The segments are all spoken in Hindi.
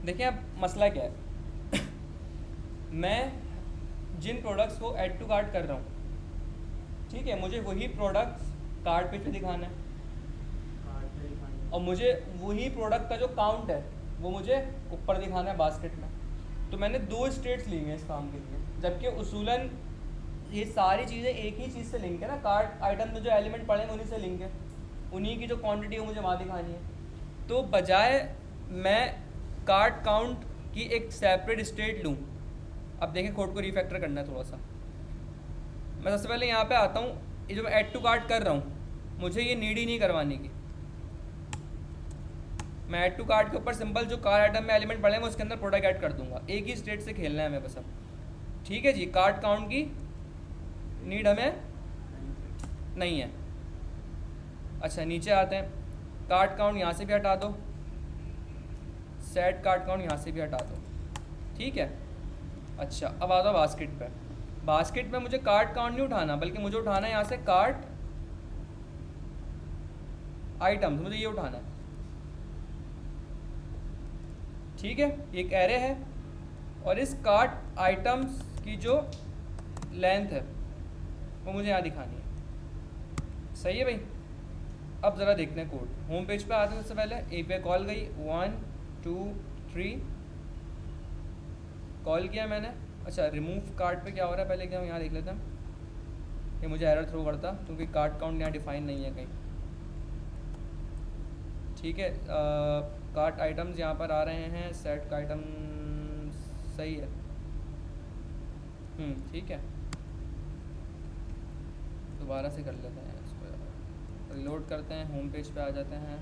देखिए अब मसला क्या है। मैं जिन प्रोडक्ट्स को ऐड टू कार्ट कर रहा हूँ, ठीक है, मुझे वही प्रोडक्ट्स कार्ट पेज पे दिखाना है, कार्ड पे दिखाने और मुझे वही प्रोडक्ट का जो काउंट है वो मुझे ऊपर दिखाना है बास्केट में। तो मैंने दो स्टेट्स ली हैं इस काम के लिए, जबकि उसूलन ये सारी चीज़ें एक ही चीज़ से लिंक है ना। कार्ट आइटम में जो एलिमेंट पड़ेंगे उन्हीं से लिंक है, उन्हीं की जो क्वांटिटी है मुझे वहाँ दिखानी है। तो बजाय मैं कार्ट काउंट की एक सेपरेट स्टेट लूँ, अब देखें कोड को रिफैक्टर करना है थोड़ा सा। मैं सबसे पहले यहाँ पे आता हूँ, ये जो मैं ऐड टू कार्ट कर रहा हूँ मुझे ये नीड ही नहीं करवाने की। मैं ऐड टू कार्ट के ऊपर सिंपल जो कार आइटम में एलिमेंट पड़े हैं उसके अंदर प्रोडक्ट ऐड कर दूंगा। एक ही स्टेट से खेलना है हमें बस अब। ठीक है जी, कार्ट काउंट की नीड हमें नहीं है। अच्छा नीचे आते हैं, कार्ट काउंट यहाँ से भी हटा दो, सेट कार्ट काउंट यहाँ से भी हटा दो। ठीक है। अच्छा अब आता बास्केट पे। बास्केट में मुझे कार्ट काउंट नहीं उठाना, बल्कि मुझे उठाना है यहाँ से कार्ट आइटम्स, मुझे ये उठाना है। ठीक है, ये एक एरे है और इस कार्ट आइटम्स की जो लेंथ है वो मुझे यहाँ दिखानी है। सही है भाई। अब ज़रा देखते हैं कोड। होम पेज पे आते हैं। सबसे पहले API कॉल गई 1 2 3 कॉल किया मैंने। अच्छा रिमूव कार्ट पे क्या हो रहा है पहले क्या हम यहाँ देख लेते हैं। ये मुझे एरर थ्रो करता क्योंकि कार्ट काउंट यहाँ डिफाइन नहीं है कहीं। ठीक है, कार्ट आइटम्स यहाँ पर आ रहे हैं, सेट का आइटम सही है। ठीक है, दोबारा से कर लेते हैं इसको, रिलोड करते हैं, होम पेज पे आ जाते हैं।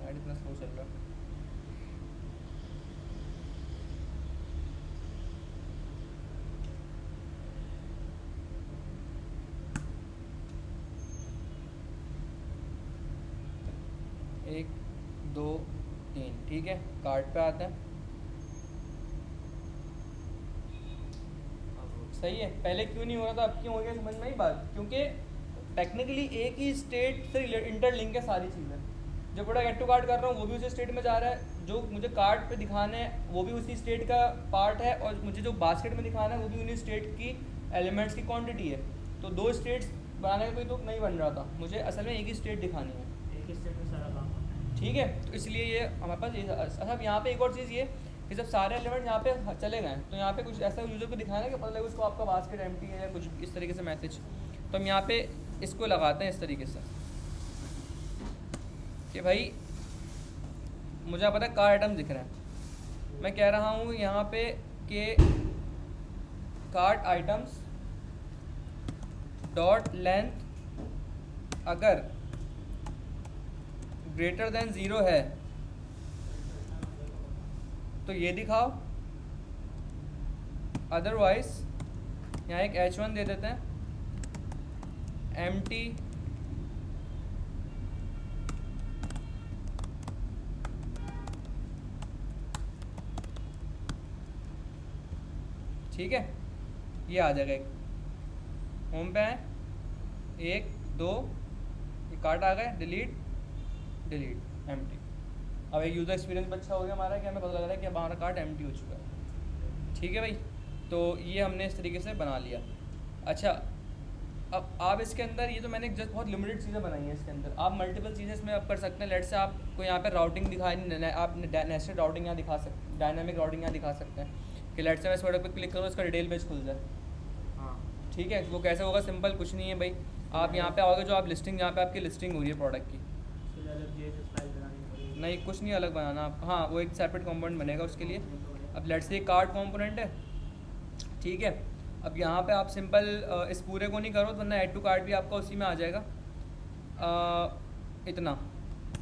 ऐड इतना स्लो चल रहा है। एक दो तीन, ठीक है, कार्ट पे आते हैं। सही है, पहले क्यों नहीं हो रहा था अब क्यों हो गया, समझ में आई बात। क्योंकि टेक्निकली एक ही स्टेट से इंटरलिंक है सारी चीज़ें। जो प्रोडक्ट ऐड टू कार्ट कर रहा हूँ वो भी उसी स्टेट में जा रहा है, जो मुझे कार्ट पे दिखाना है वो भी उसी स्टेट का पार्ट है, और मुझे जो बास्केट में दिखाना है वो भी उन्हीं स्टेट की एलिमेंट्स की क्वांटिटी है। तो दो स्टेट्स बनाने का कोई तो नहीं बन रहा था, मुझे असल में एक ही स्टेट दिखानी है। एक स्टेट में सारा काम होता है। ठीक है, तो इसलिए ये हमारे पास ये। अच्छा अब यहाँ पे एक और चीज़ ये कि जब सारे एलिमेंट यहाँ पे चले गए तो यहाँ पे कुछ ऐसा यूज़र को दिखाना है कि पता लगे उसको आपका बास्केट एम्प्टी है या कुछ इस तरीके से मैसेज। तो हम यहाँ पे इसको लगाते हैं इस तरीके से कि भाई मुझे पता है कार आइटम दिख रहे हैं। मैं कह रहा हूँ यहाँ पे कि कार्ट आइटम्स डॉट लेंथ अगर ग्रेटर देन 0 है तो ये दिखाओ, अदरवाइज यहाँ एक H1 दे देते हैं, एम्प्टी ठीक है, ये आ जाएगा। एक होम पे आए, 1 2 ये कार्ट आ गए, डिलीट डिलीट एम्प्टी। अब एक यूज़र एक्सपीरियंस अच्छा हो गया हमारा कि हमें पता लग रहा है कि अब हमारा कार्ट एम्प्टी हो चुका है। ठीक है भाई, तो ये हमने इस तरीके से बना लिया। अच्छा अब आप इसके अंदर, ये तो मैंने जस्ट बहुत लिमिटेड चीज़ें बनाई हैं इसके अंदर, आप मल्टीपल चीज़ें इसमें आप कर सकते हैं। लेट से आपको यहाँ पे राउटिंग दिखाई, आप नेस्टेड राउटिंग यहाँ दिखा सकते, डायनामिक राउटिंग यहाँ दिखा सकते हैं कि लेट से मैं इस प्रोडक्ट पर क्लिक करूँ इसका डिटेल पेज खुल जाए। हाँ ठीक है, वो कैसे होगा, सिंपल कुछ नहीं है भाई। आप यहाँ पे आओगे, जो आप लिस्टिंग, यहाँ पे आपकी लिस्टिंग हो रही है प्रोडक्ट की, उसके लिए अलग JSS फाइल बनानी पड़ेगी। नहीं कुछ नहीं अलग बनाना आप। हाँ वो एक सेपरेट कंपोनेंट बनेगा उसके लिए। अब लेट्स से कार्ड कंपोनेंट है, ठीक है। अब यहाँ पे आप सिंपल इस पूरे को नहीं करो वरना ऐड टू कार्ड भी आपका उसी में आ जाएगा। इतना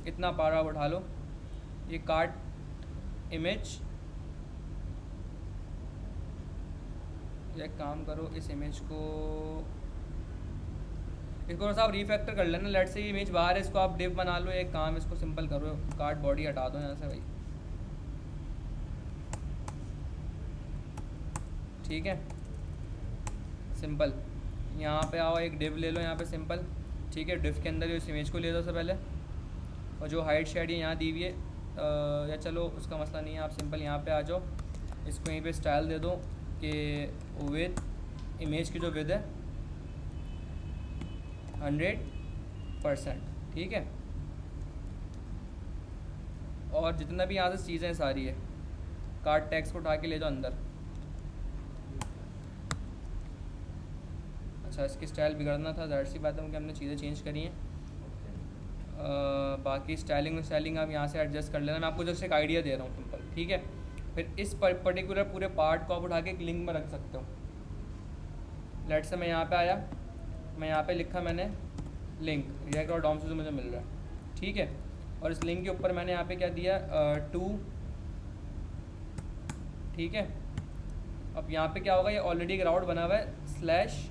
इतना पारा आप उठा लो, ये कार्ड इमेज, एक काम करो इस इमेज को, इसको आप रीफैक्टर कर लेना। लेट से ये इमेज बाहर है, इसको आप डिव बना लो। एक काम इसको सिंपल करो, कार्ड बॉडी हटा दो यहाँ से भाई। ठीक है, सिंपल यहाँ पे आओ, एक डिव ले लो यहाँ पे सिंपल। ठीक है, डिव के अंदर इस इमेज को ले दो सबसे पहले, और जो हाइट शेड ये यहाँ दी हुई है या चलो उसका मसला नहीं है, आप सिंपल यहाँ पे आ जाओ, इसको यहीं पे स्टाइल दे दो कि विद इमेज की जो विद है 100%, ठीक है। और जितना भी यहाँ से चीज़ें सारी है, कार्ड टैक्स को उठा के ले जाओ अंदर। अच्छा, इसकी स्टाइल बिगड़ना था, ज़ाहिर सी बात है, क्योंकि हमने चीज़ें चेंज करी हैं। बाकी स्टाइलिंग आप यहाँ से एडजस्ट कर लेना, मैं आपको जस्ट एक आइडिया दे रहा हूँ सिंपल, ठीक है। फिर इस पर्टिकुलर पूरे पार्ट को आप उठा के एक लिंक में रख सकते हो। लेट से मैं यहाँ पे आया, मैं यहाँ पे लिखा मैंने लिंक रिएक्ट और डॉम से जो मुझे मिल रहा है, ठीक है। और इस लिंक के ऊपर मैंने यहाँ पे क्या दिया 2, ठीक है। अब यहाँ पे क्या होगा, ये ऑलरेडी एक राउट बना हुआ है स्लैश,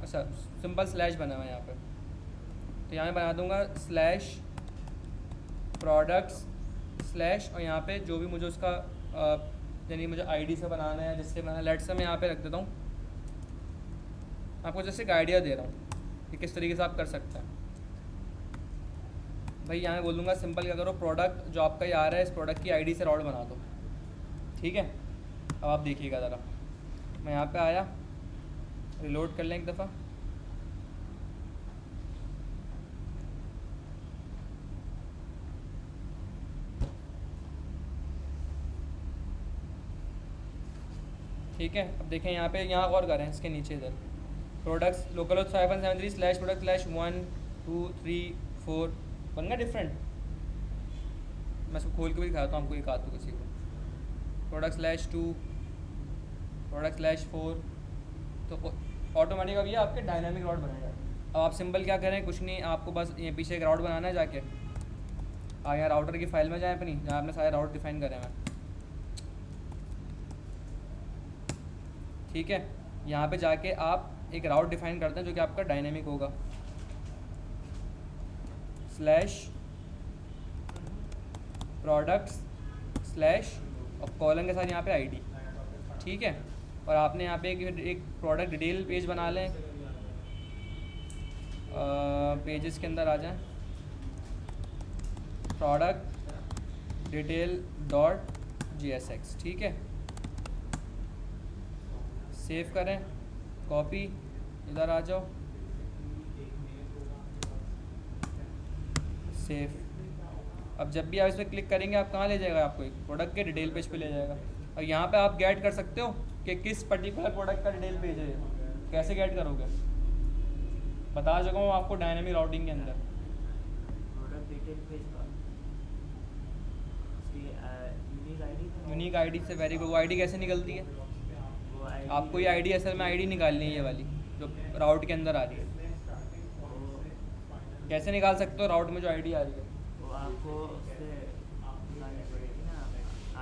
अच्छा सिंपल स्लैश बना हुआ है यहाँ पे, तो यहाँ मैं बना दूँगा स्लैश प्रोडक्ट्स स्लैश, और यहाँ पे जो भी मुझे उसका यानी मुझे आईडी से बनाना है, जिससे मैं लेट से मैं यहाँ पे रख देता हूँ। आपको जैसे एक आइडिया दे रहा हूँ कि किस तरीके से आप कर सकते हैं। भाई यहाँ बोल दूँगा सिंपल क्या करो, प्रोडक्ट जो आपका ये आ रहा है इस प्रोडक्ट की आईडी से राउट बना दो, ठीक है। अब आप देखिएगा ज़रा, मैं यहाँ पे आया, रिलोड कर लें एक दफ़ा, ठीक है। अब देखें यहाँ पे, यहाँ गौर करें इसके नीचे इधर products local 573 slash product slash 1 2 3 4 बन गया डिफरेंट। मैं इसको खोल के भी दिखाता हूँ आपको, एक आती किसी को, प्रोडक्ट स्लैश 2 प्रोडक्ट स्लैश 4, तो ऑटोमेटिक अब ये आपके डायनामिक राउट बनेगा। अब आप सिंपल क्या करें, कुछ नहीं, आपको बस ये पीछे एक राउट बनाना है, जाके यहाँ राउटर की फाइल में जाए अपनी, जहाँ आपने सारे राउट डिफाइन करे हैं, ठीक है। यहाँ पे जाके आप एक राउट डिफाइन करते हैं जो कि आपका डायनेमिक होगा, स्लैश प्रोडक्ट्स स्लैश और कॉलम के साथ यहाँ पे आईडी, ठीक है। और आपने यहाँ पे एक प्रोडक्ट डिटेल पेज बना लें, पेजेस के अंदर आ जाएं, प्रोडक्ट डिटेल .jsx, ठीक है। सेव करें, कॉपी, इधर आ जाओ, सेव। अब जब भी आप इस पर क्लिक करेंगे, आप कहाँ ले जाएगा, आपको एक प्रोडक्ट के डिटेल पेज पे ले जाएगा। और यहाँ पे आप गेट कर सकते हो कि किस पर्टिकुलर प्रोडक्ट का डिटेल पेज है। कैसे गेट करोगे, बता चुका हूँ आपको डायनेमिक राउटिंग के अंदर। प्रोडक्ट डिटेल पेज का यूनिक आईडी से, वेरी गुड। वो आईडी कैसे निकलती है, वो ID आपको ये आईडी असल में आईडी निकालनी है, ये वाली जो राउट के अंदर आ रही है। कैसे निकाल सकते हो राउट में जो आईडी आ रही है, वो आपको उससे निकालनी पड़ेगी ना,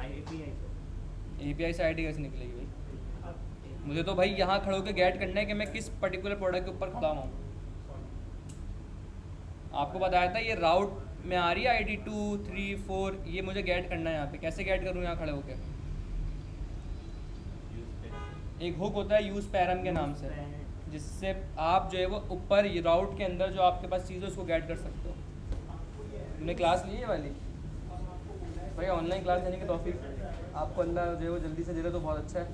API से। API से आईडी कैसे निकलेगी भाई? मुझे तो भाई यहाँ खड़े होकर गेट करना है कि मैं किस पर्टिकुलर प्रोडक्ट के ऊपर खड़ा हूँ। आपको बताया था ये राउट में आ रही है आईडी 2 3 4, ये मुझे गेट करना है यहाँ पे। कैसे गेट करूँ यहाँ खड़े होकर? एक हुक होता है यूज़ पैरम के नाम से, जिससे आप जो है वो ऊपर ये राउट के अंदर जो आपके पास चीज़ है उसको गेट कर सकते हो। तुमने क्लास ली है वाली भाई, ऑनलाइन क्लास लेने की तौफीक आपको अल्लाह जो है वो जल्दी से दे दे तो बहुत अच्छा है,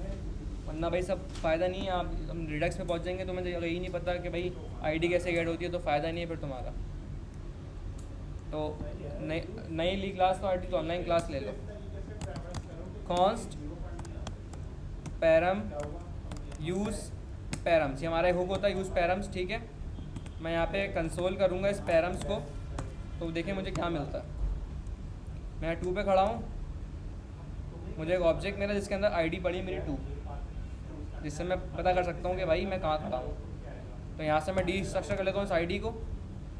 वरना भाई सब फ़ायदा नहीं है। आप हम रिडक्स पे पहुँच जाएंगे तो मुझे यही नहीं पता कि भाई आईडी कैसे गेट होती है, तो फ़ायदा नहीं है फिर तुम्हारा। तो नई ली क्लास तो आईडी तो ऑनलाइन क्लास ले लो। कॉन्स्ट पैरम यूज़ पैरम्स, ये हमारा हुक होता है यूज़ पैरम्स, ठीक है। मैं यहाँ पे कंसोल करूँगा इस पैरम्स को, तो देखें मुझे क्या मिलता है। मैं 2 पे खड़ा हूँ, मुझे एक ऑब्जेक्ट मिला जिसके अंदर आईडी पड़ी मेरी 2, जिससे मैं पता कर सकता हूँ कि भाई मैं कहाँ खड़ा हूँ। तो यहाँ से मैं डी स्ट्रक्चर कर लेता हूँ इस आईडी को।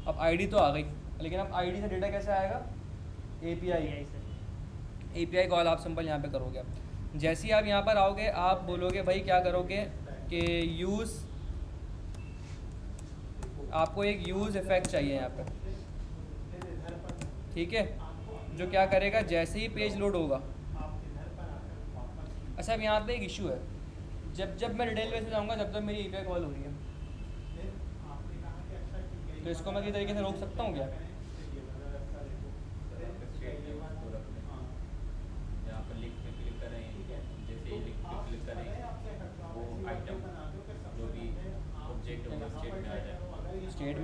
अब आईडी तो आ गई, लेकिन अब आईडी से डेटा कैसे आएगा? API कॉल आप सिंपल यहाँ पे करोगे। जैसे ही आप यहाँ पर आओगे, आप बोलोगे भाई क्या करोगे कि यूज़, आपको एक यूज़ इफेक्ट चाहिए यहाँ पे, ठीक है, जो क्या करेगा जैसे ही पेज लोड होगा। अच्छा, अब यहाँ पे एक इशू है, जब मैं डिटेल पेज में जाऊँगा, जब मेरी API कॉल हो रही है, तो इसको मैं किस तरीके से रोक सकता हूँ क्या?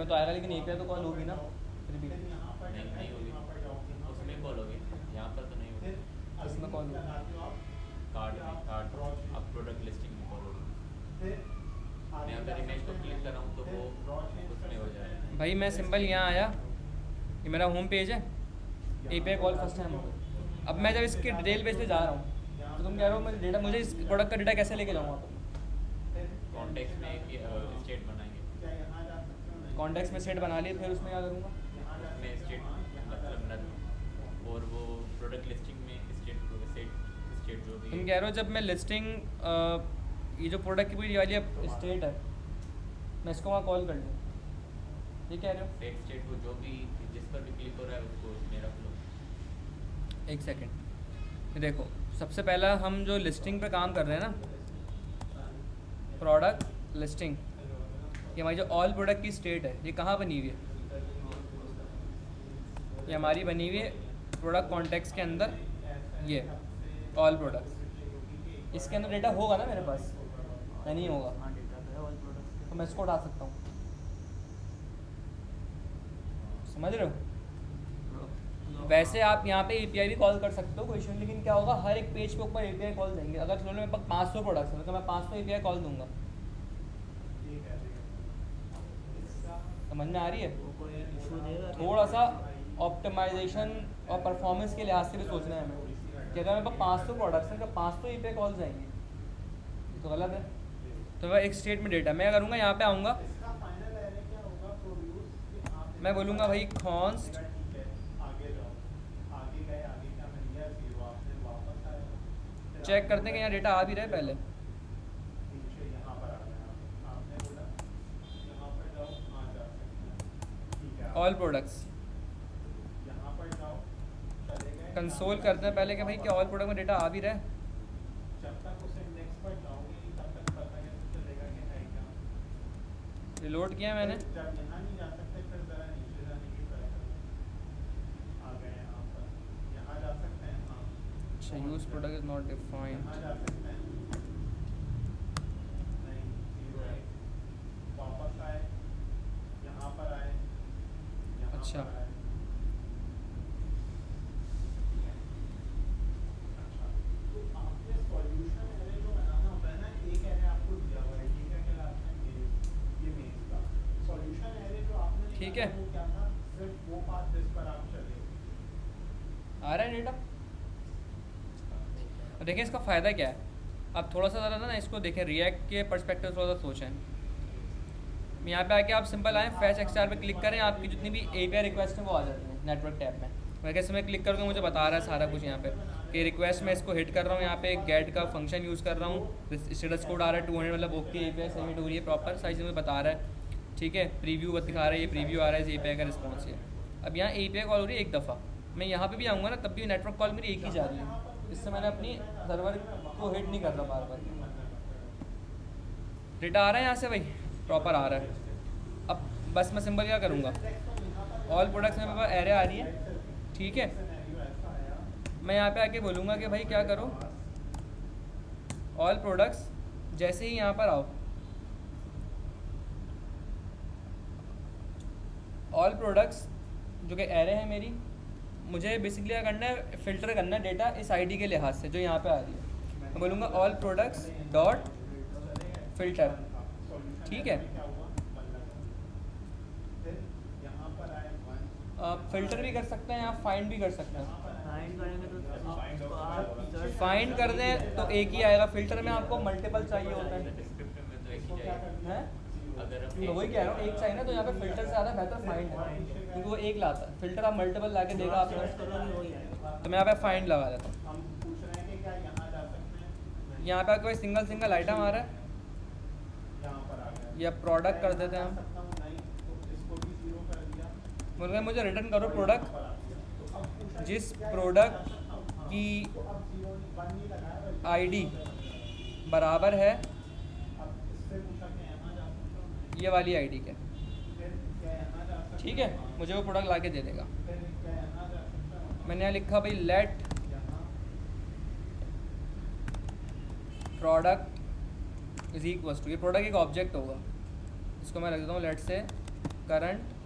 तो आएगा, लेकिन API तो कॉल होगी ना फिर भी। नहीं होगी, उसमें कॉल होगी, यहाँ पर तो नहीं होगी। इसमें कॉल होगी, कार्ड अब प्रोडक्ट लिस्टिंग में कॉल होगी। मैं अगर इमेज को क्लिक कर रहा हूँ तो वो उसमें हो जाएगा। भाई मैं सिंपल यहाँ आया, ये मेरा होम पेज है, API कॉल फर्स्ट टाइम होगा। अब मैं जब इसके डिटेल पेज पे जा रहा हूँ तो तुम कह रहे हो मैं डेटा, मुझे इस प्रोडक्ट का डेटा कैसे लेके जाऊँ वहाँ पर? कॉन्टेक्स्ट में स्टेट बनाएंगे, कॉन्टेक्स्ट में सेट बना लिए, फिर उसमें क्या करूँगा? उसमें स्टेट मतलब नल, और वो प्रोडक्ट लिस्टिंग में स्टेट जो भी तुम है। कह रहे हो जब मैं लिस्टिंग ये जो प्रोडक्ट की पूरी वाली स्टेट है, मैं इसको वहाँ कॉल कर लूँ, ये कह रहे हो? सेट स्टेट को जो भी जिस पर भी क्लिक हो रहा है उसको उसमें रख लो। एक सेकेंड, ये देखो, सबसे पहला हम जो लिस्टिंग पे काम कर रहे हैं ना, प्रोडक्ट लिस्टिंग, ये हमारी जो ऑल प्रोडक्ट की स्टेट है, ये कहाँ बनी हुई है? ये हमारी बनी हुई है प्रोडक्ट कॉन्टेक्स्ट के अंदर, ये ऑल प्रोडक्ट्स। इसके अंदर डेटा होगा ना मेरे पास या नहीं होगा? हाँ डेटा तो है ऑल प्रोडक्ट्स तो मैं इसको उठा सकता हूँ, समझ रहे हो? वैसे आप यहाँ पे API भी कॉल कर सकते हो, कोई इशू नहीं, लेकिन क्या होगा, हर एक पेज के ऊपर API कॉल देंगे। अगर चलो मेरे पास 500 प्रोडक्ट्स हैं तो मैं 500 API कॉल दूंगा। समझ में आ रही है? वो कोई इशू देगा क्या? थोड़ा सा ऑप्टिमाइजेशन और परफॉर्मेंस के लिहाज से भी सोचना है हमें कि अगर मेरे पास 500 प्रोडक्ट्स हैं तो 500 API कॉल जाएंगे, ये तो गलत है। तो मैं एक स्टेट में डेटा मैं करूँगा, यहाँ पे आऊँगा, मैं बोलूँगा भाई कॉन्स्ट चेक करते हैं कि यहाँ डेटा आ भी रहा है पहले। ऑल प्रोडक्ट्स कंसोल करते हैं पहले कि भाई क्या ऑल प्रोडक्ट में डेटा आ भी रहा है। रिलोड किया मैंने, अच्छा use product is not defined. अच्छा ठीक है, आ रहा है डेटा। अब देखें इसका फ़ायदा क्या है। अब थोड़ा सा ज़रा ना इसको देखें, रिएक्ट के पर्सपेक्टिव थोड़ा सा सोचें। यहाँ पे आके आप सिंपल आएँ, फैच एक्सआर पे क्लिक करें, आपकी जितनी भी API रिक्वेस्ट हैं वो आ जाती हैं नेटवर्क टैब में। मैं कैसे मैं क्लिक करूँगा, मुझे बता रहा है सारा कुछ यहाँ पे कि रिक्वेस्ट में इसको हिट कर रहा हूँ, यहाँ पे गेट का फंक्शन यूज़ कर रहा हूँ, स्टेटस कोड आ रहा है 200, मतलब ओके API सबमिट हो रही है प्रॉपर, सारी चीज़ें मुझे बता रहा है। ठीक है, प्रीव्यू दिखा रहा है, ये प्रीव्यू आ रहा है, API का रिस्पॉन्स है। अब यहाँ API कॉल हो रही है एक दफ़ा, मैं यहाँ पे भी आऊँगा ना तब भी नेटवर्क कॉल मेरी एक ही जा रही है, इससे मैंने अपनी सर्वर को हिट नहीं कर रहा बार बार। डेटा आ रहा है यहाँ से भाई, प्रॉपर आ रहा है। अब बस मैं सिंपल क्या करूँगा, ऑल प्रोडक्ट्स में मेरे पास एरे आ रही है, ठीक है, मैं यहाँ पे आके बोलूँगा कि भाई क्या करो, ऑल प्रोडक्ट्स, जैसे ही यहाँ पर आओ, ऑल प्रोडक्ट्स जो कि एरे है मेरी, मुझे बेसिकली क्या करना है, फ़िल्टर करना है डेटा इस आईडी के लिहाज से जो यहाँ पे आ रही है। मैं बोलूँगा ऑल प्रोडक्ट्स डॉट फिल्टर, ठीक है। फ़िल्टर भी कर सकते हैं, आप फाइंड भी कर सकते हैं। फाइंड करेंगे तो इसको आप सर्च फाइंड कर दें तो एक ही आएगा, फ़िल्टर में आपको मल्टीपल चाहिए होता है, डिस्क्रिप्टिव में तो एक ही जाएगा। हैं? अगर हम मैं वही कह रहा हूँ, एक चाहिए ना, तो यहाँ पे फ़िल्टर से ज़्यादा बेहतर फाइंड है, क्योंकि वो एक लाता है। फ़िल्टर आप मल्टीपल ला के देगा आपको, सर्च करोगे वही आएगा। तो मैं यहाँ पे फाइंड लगा देता हूँ। यहाँ पे कोई सिंगल आइटम आ रहा है, या प्रोडक्ट कर देते हैं हम, बोल रहे मुझे रिटर्न करो प्रोडक्ट जिस प्रोडक्ट की आईडी बराबर है ये वाली आईडी के, ठीक है, मुझे वो प्रोडक्ट ला के दे देगा। मैंने यहाँ लिखा भाई let product is equals to, ये प्रोडक्ट एक ऑब्जेक्ट होगा, इसको मैं रख देता हूँ लेट से करंट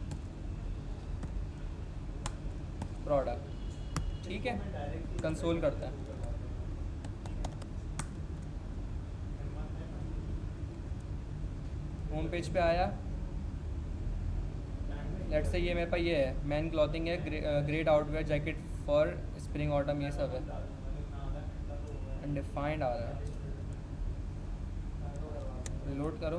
प्रोडक्ट, ठीक है। कंसोल करते हैं। होम पेज पे आया, लेट्स से ये मेरे पास ये है मैन क्लॉथिंग है, great outerwear jacket for spring autumn, ये सब है। अनडिफाइंड आ रहा है, रिलोड करो,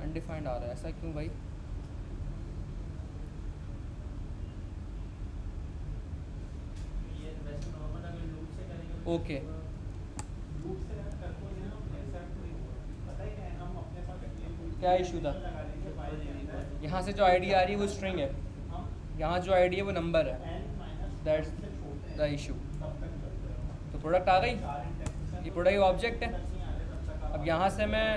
अनडिफाइंड आ रहा है, ऐसा क्यों भाई? ओके क्या इशू था? यहाँ से जो आईडी आ रही है वो स्ट्रिंग है, यहाँ जो आईडी है वो नंबर है, दैट्स द इशू। तो प्रोडक्ट आ गई, ये प्रोडक्ट ऑब्जेक्ट है। अब यहाँ से मैं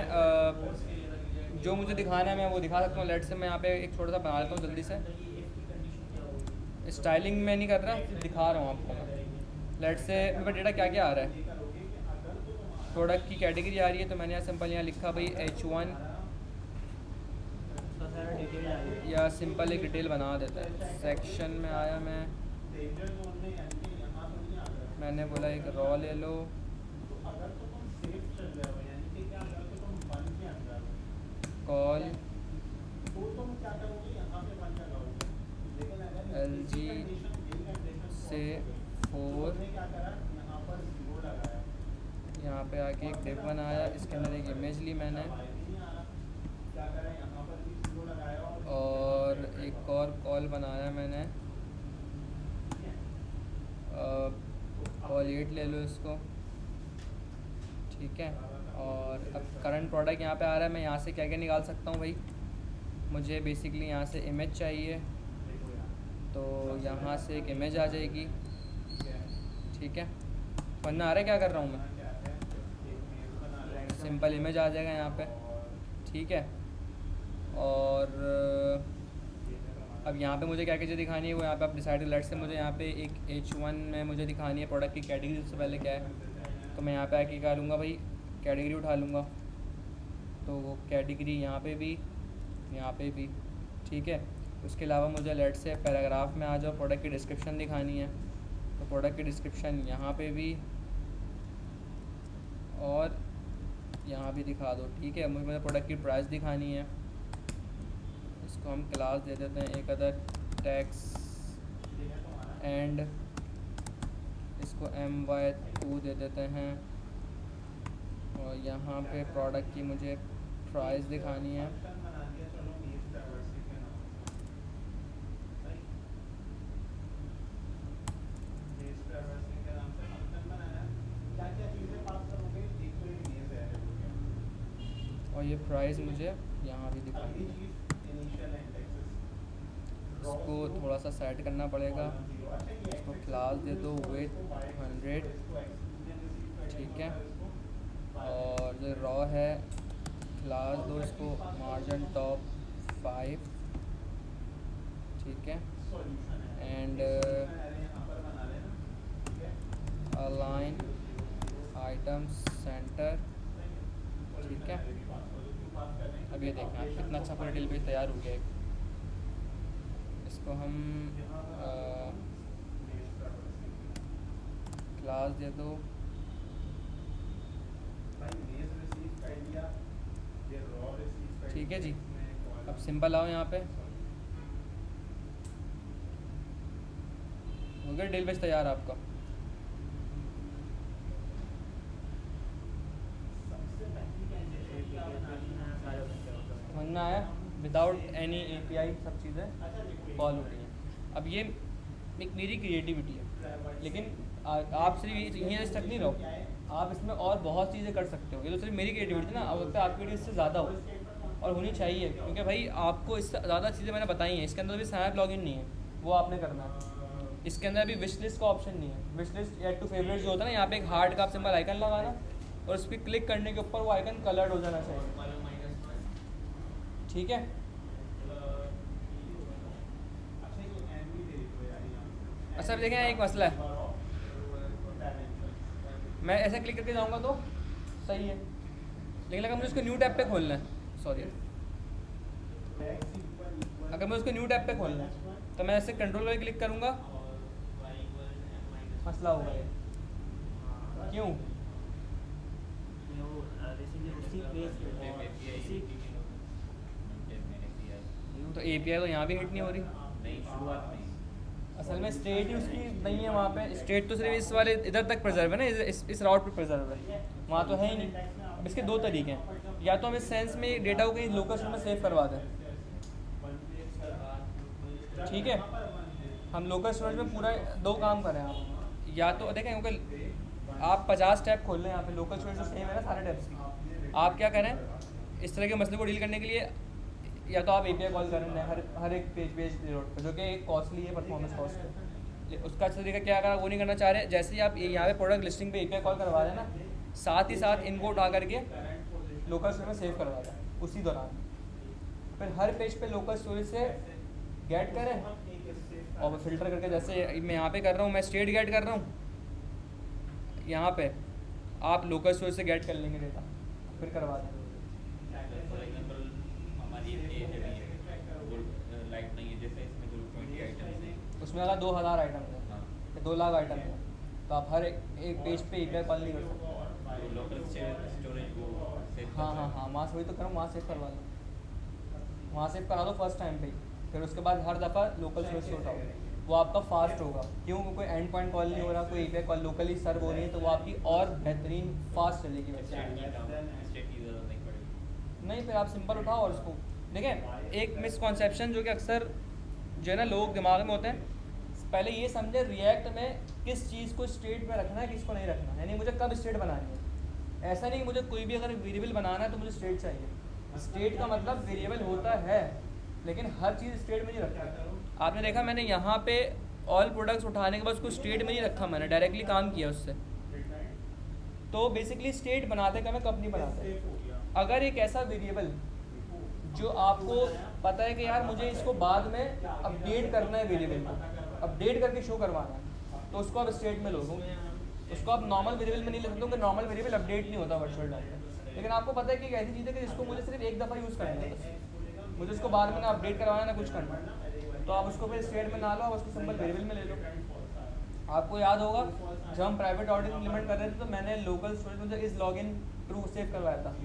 जो मुझे दिखाना है मैं वो दिखा सकता हूँ। लेट से मैं यहाँ पे एक छोटा सा बना लेता हूँ जल्दी से, स्टाइलिंग में नहीं कर रहा, सिर्फ दिखा रहा हूँ आपको मैं। लेट से मेरे पास डेटा क्या क्या आ रहा है, प्रोडक्ट की कैटेगरी आ रही है, तो मैंने यहाँ सिंपल यहाँ लिखा भाई H1 या सिंपल एक डिटेल बना देता है। सेक्शन में आया मैंने बोला एक रॉ ले लो, कॉल LG से 4, यहाँ पे आके एक डिव बनाया, इसके अंदर एक इमेज ली मैंने, और एक और कॉल बनाया मैंने, कॉल 8 ले लो इसको, ठीक है। और अब करंट प्रोडक्ट यहाँ पे आ रहा है, मैं यहाँ से क्या क्या निकाल सकता हूँ भाई? मुझे बेसिकली यहाँ से इमेज चाहिए, तो यहाँ से एक इमेज आ जाएगी, ठीक है। वरना आ रहा है क्या कर रहा हूँ मैं? सिंपल इमेज आ जाएगा यहाँ पे, ठीक है। और अब यहाँ पे मुझे क्या क्या चीज़ दिखानी है वो यहाँ पे आप डिसाइड कर। लेट से मुझे यहाँ पे एक H1 में मुझे दिखानी है प्रोडक्ट की कैटेगरी, सबसे पहले क्या है, तो मैं यहाँ पे आके क्या लूँगा भाई, कैटेगरी उठा लूँगा, तो वो कैटेगरी यहाँ पे भी, ठीक है। उसके अलावा मुझे लेट से पैराग्राफ में आ जाओ, प्रोडक्ट की डिस्क्रिप्शन दिखानी है, तो प्रोडक्ट की डिस्क्रिप्शन यहाँ पे भी और यहाँ भी दिखा दो, ठीक है। मुझे प्रोडक्ट की प्राइस दिखानी है, इसको हम क्लास दे देते हैं एक अदर टैक्स, एंड इसको MY2 दे देते हैं, और यहाँ पे प्रोडक्ट की मुझे प्राइस दिखानी है, और ये प्राइस मुझे यहाँ भी दिखानी है। इसको थोड़ा सा सेट करना पड़ेगा, इसको क्लास दे दो विथ 100, ठीक है। और जो रॉ है क्लास दो इसको मार्जिन टॉप 5, ठीक है। एंड अलाइन आइटम्स सेंटर, ठीक है। अब ये देखना कितना अच्छा पूरा डिटेल पेज तैयार हो गया है। इसको हम क्लास दे दो, ठीक है जी। अब सिंपल आओ यहाँ पे, हो गया डिटेल पेज तैयार आपका। समझ में आया? विदाउट एनी API सब चीज़ें कॉल हो रही हैं। अब ये एक मेरी क्रिएटिविटी है, लेकिन आप सिर्फ यहीं तक नहीं रहो, आप इसमें और बहुत चीज़ें कर सकते हो। ये तो सिर्फ मेरी क्रिएटिविटी ना, अब लगता है आपकी इससे ज़्यादा हो और होनी चाहिए, क्योंकि भाई आपको इससे ज़्यादा चीज़ें मैंने बताई हैं। इसके अंदर भी स्नैप लॉगिन नहीं है, वो आपने करना है। इसके अंदर अभी विश लिस्ट का ऑप्शन नहीं है। Wish list add to favourite जो होता है ना, यहाँ पे एक हार्ट का आप सिंपल आइकन लगाना और उस पर क्लिक करने के ऊपर वो आइकन कलर्ड हो जाना चाहिए, ठीक है। अच्छा अब देखें एक मसला है, मैं ऐसे क्लिक करके जाऊंगा तो सही है, लेकिन अगर मुझे उसको न्यू टैब पे खोलना है, सॉरी अगर मैं उसको न्यू टैब पे खोलना है तो मैं ऐसे कंट्रोल पर क्लिक करूँगा, मसला होगा ये। क्यों? ये वो बेसिकली उसी पेज पे उसी तो API तो यहाँ भी हिट नहीं हो रही। नहीं, शुरुआत में असल में स्टेट ही उसकी नहीं है वहाँ पे। स्टेट तो सिर्फ इस वाले इधर तक प्रिजर्व है ना, इस राउट पे प्रिजर्व है, वहाँ तो है ही नहीं। अब इसके दो तरीके हैं, या तो हम इस सेंस में डेटा को कहीं लोकल स्टोरेज में सेव करवा दें, ठीक है। हम लोकल स्टोरेज में पूरा दो काम करें आप, या तो देखें क्योंकि आप 50 टैब खोल लें यहाँ पे, लोकल स्टोरेज तो सेम है ना सारे टैब्स की। आप क्या करें इस तरह के मसले को डील करने के लिए, या तो आप API कॉल करें हर एक पेज लोड पर, जो कि एक कॉस्टली है, परफॉर्मेंस कॉस्ट है। उसका अच्छा तरीका क्या, अगर आप वो नहीं करना चाह रहे, जैसे ही आप यहाँ पे प्रोडक्ट लिस्टिंग पे API कॉल करवा दें ना, साथ ही साथ इनको उठा करके लोकल स्टोरेज में सेव करवा दें उसी दौरान। फिर हर पेज पे लोकल स्टोरेज से गेट करें और फिल्टर करके, जैसे मैं यहाँ पे कर रहा हूँ, मैं स्टेट गेट कर रहा हूँ, यहाँ पे आप लोकल स्टोरेज से गेट कर लेंगे डेटा, फिर करवा दें। फॉर एग्जांपल हमारी ये है लाइट नहीं है, जैसे इसमें जो 20 आइटम्स हैं, उसमें अगर 2000 आइटम है हाँ, या 2 लाख आइटम है, तो आप हर एक पेज पे API कॉल नहीं कर सकते। तो लोकल स्टोरेज को सेव हाँ हाँ हाँ, वहाँ से वही तो करूँ, वहाँ सेव करवा लो, वहाँ सेव करा दो फर्स्ट टाइम पे ही, फिर उसके बाद हर दफ़ा लोकल स्टोरेज से उठाओ, वो आपका फास्ट होगा। क्यों? कोई एंड पॉइंट कॉल नहीं हो रहा, कोई API कॉल लोकली सर्व हो रही है, तो वो आपकी और बेहतरीन फास्ट चलेगी वेबसाइट। स्टेट की ज़रूरत नहीं पड़ेगी। नहीं, फिर आप सिंपल उठाओ और उसको देखें। एक मिसकॉन्सेप्शन जो कि अक्सर जो है ना लोग दिमाग में होते हैं, पहले ये समझे रिएक्ट में किस चीज़ को स्टेट में रखना है, किसको नहीं रखना है, यानी मुझे कब स्टेट बनानी है। ऐसा नहीं कि मुझे कोई भी अगर वेरिएबल बनाना है तो मुझे स्टेट चाहिए। स्टेट का मतलब वेरिएबल होता है, लेकिन हर चीज़ स्टेट में नहीं रखता। आपने देखा मैंने यहाँ पे ऑल प्रोडक्ट्स उठाने के बाद उसको स्टेट में नहीं रखा, मैंने डायरेक्टली काम किया उससे। तो बेसिकली स्टेट बनाते का मैं कब नहीं बनाते, अगर एक ऐसा वेरिएबल जो आपको पता है कि यार मुझे इसको बाद में अपडेट करना है, वेरिएबल को अपडेट करके शो करवाना है, तो उसको आप स्टेट में लो। उसको आप नॉर्मल वेरिएबल में नहीं ले सकते, क्योंकि नॉर्मल वेरिएबल अपडेट नहीं होता वर्चुअल डाटा में। लेकिन आपको पता है कि एक ऐसी चीज़ है कि जिसको मुझे सिर्फ एक दफ़ा यूज़ करना है, बस मुझे उसको बाद में ना अपडेट करवाना ना कुछ करना, तो आप उसको फिर स्टेट में ना लो, आप उसको सिंपल वेरिएबल में ले लो। आपको याद होगा जब हम प्राइवेट ऑर्डर इम्प्लीमेंट कर रहे थे, तो मैंने लोकल स्टोरेज में इस लॉगिन ट्रू सेव करवाया था।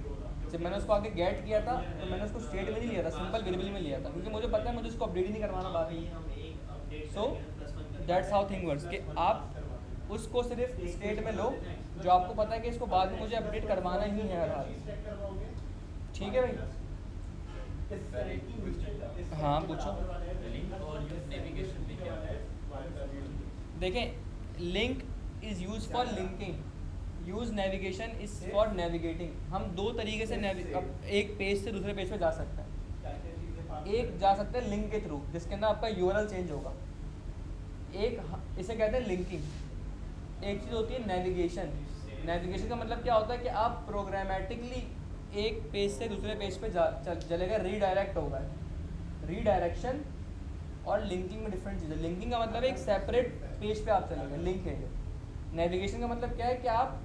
जब मैंने उसको आगे गेट किया था तो मैंने उसको स्टेट में नहीं लिया था, सिंपल वेरिएबल में लिया था, क्योंकि मुझे पता है मुझे उसको अपडेट ही नहीं करवाना बाद में। So that's how thing works, कि आप उसको सिर्फ स्टेट में लो जो आपको पता है कि इसको बाद में मुझे अपडेट करवाना ही है हर हाल। ठीक है भाई? हाँ पूछो। लिंक और नेविगेशन में क्या है? देखें, link is use for linking, use navigation is for navigating. हम दो तरीके से अब एक पेज से दूसरे पेज पे जा सकते हैं। एक जा सकते हैं लिंक के थ्रू, जिसके अंदर आपका URL चेंज होगा। एक इसे कहते हैं लिंकिंग। एक चीज़ होती है नेविगेशन। नेविगेशन का मतलब क्या होता है कि आप प्रोग्रामेटिकली एक पेज से दूसरे पेज पे चलेगा, रीडायरेक्ट होगा। रीडायरेक्शन और लिंकिंग में डिफरेंट चीज़ है। लिंकिंग का मतलब एक सेपरेट पेज पे आप चलेंगे, लिंक है ये। नेविगेशन का मतलब क्या है कि आप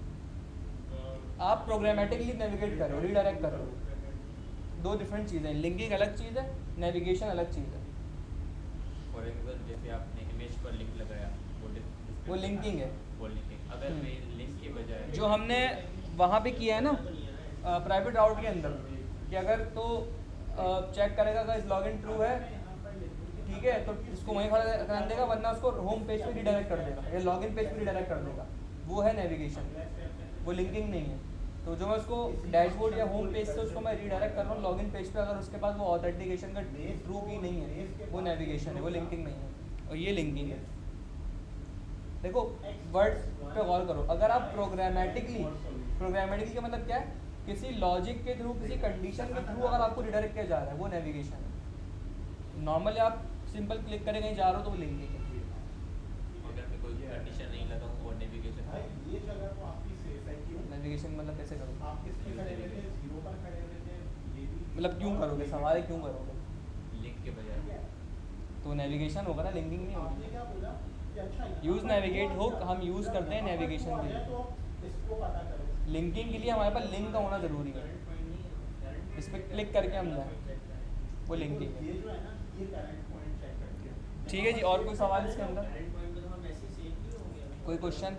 प्रोग्रामेटिकली नेविगेट कर रहे हो, रीडायरेक्ट कर रहे हो। दो डिफरेंट चीज़ें हैं, लिंकिंग अलग चीज़ है, नेविगेशन अलग चीज़ है। फॉर एग्जांपल जैसे आपने इमेज पर लिंक लगाया, वो लिंकिंग है। वो लिंकिंग, अगर मैं लिंक के बजाय जो हमने वहाँ पे किया है ना प्राइवेट राउट के अंदर, कि अगर तो चेक करेगा अगर इस लॉगिन ट्रू है, ठीक है, तो इसको वहीं खड़ा कर देगा, वरना उसको होम पेज पे रीडायरेक्ट कर देगा या लॉगिन पेज पे रीडायरेक्ट कर देगा। वो है नेविगेशन, वो लिंकिंग नहीं है। तो जो मैं उसको डैशबोर्ड या होम पेज से उसको मैं रीडायरेक्ट कर रहा हूँ लॉगिन पेज पे, अगर उसके पास वो ऑथेंटिकेशन का ट्रू की नहीं है, वो नेविगेशन है, वो लिंकिंग नहीं है। और ये लिंकिंग है। देखो वर्ड्स पे गौर करो, अगर आप प्रोग्रामेटिकली का मतलब क्या है, किसी लॉजिक के थ्रू, किसी कंडीशन के थ्रू अगर आपको रिडायरेक्ट किया जा रहा है, वो नेविगेशन है। नॉर्मली आप सिंपल क्लिक करें कहीं जा रहे हो तो वो लिंकिंग है। अगर मैं कोई कंडीशन नहीं लगाऊँ और नेविगेशन मतलब कैसे करोगे? मतलब क्यों करोगे, सवाल है क्यों करोगे? लिंक के बजाय, तो नेविगेशन होगा ना, लिंकिंग नहीं होगी। यूज़ नेविगेट हो, हम यूज़ करते हैं नेविगेशन के लिए। लिंकिंग के लिए हमारे पास लिंक का होना ज़रूरी है, इस पर क्लिक करके हम जाएँ। वो लिंकिंग है। ये जो है ना ये करंट पॉइंट चेक करती है। ठीक है जी, और कोई सवाल इसके अंदर? करंट पॉइंट पे तो हम ऐसे सेव नहीं होंगे। कोई क्वेश्चन?